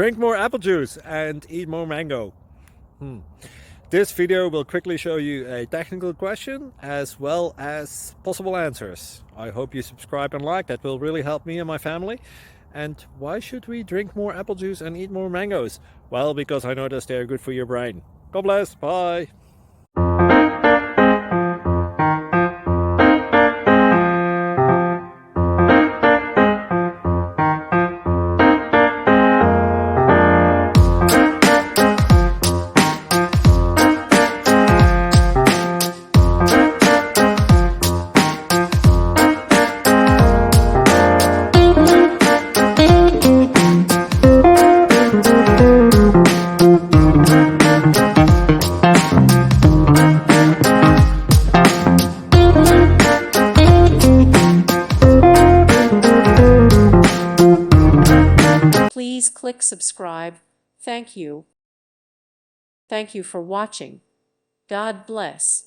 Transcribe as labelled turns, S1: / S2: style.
S1: Drink more apple juice and eat more mango. This video will quickly show you a technical question as well as possible answers. I hope you subscribe and like, that will really help me and my family. And why should we drink more apple juice and eat more mangoes? Well, because I noticed they're good for your brain. God bless, bye!
S2: Please click subscribe. Thank you. Thank you for watching. God bless.